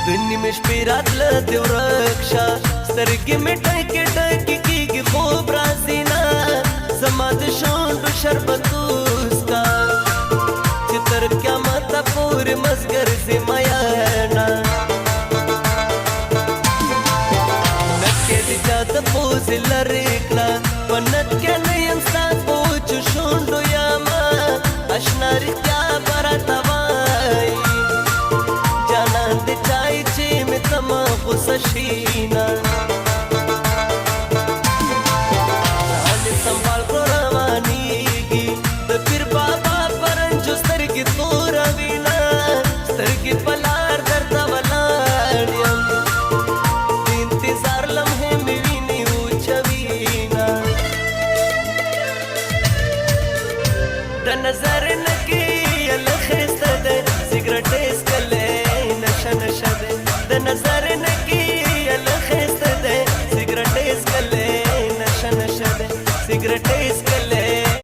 دنی مش پیرات لده ورکشا سترگی می ٹکی ٹکی کیگی خوب رازینا زما د شونډو شربتوسکا چې تر قیامت پورې مزګر زی میانا نکې دې جاته پوز لري کړه پنت کې نه یم ستا پوچ شونډو یاما اشنا رښتیا براته وای جانان دې چای چې مې تما غوسه شینا संभाल को रवानीगी द पीर बाबा परंजो स्तरगी तोरा वीना स्तरगी पलार दर्दा वलाड्यम इंतजार लम्हे में वीनी ऊंचवीना द नजर नकी अलखिस्त दे सिगरेट इसकले नशा नशा दे द नजर नकी अलखिस्त दे सिगरेट इसकले नशा नशा दे सिगरेट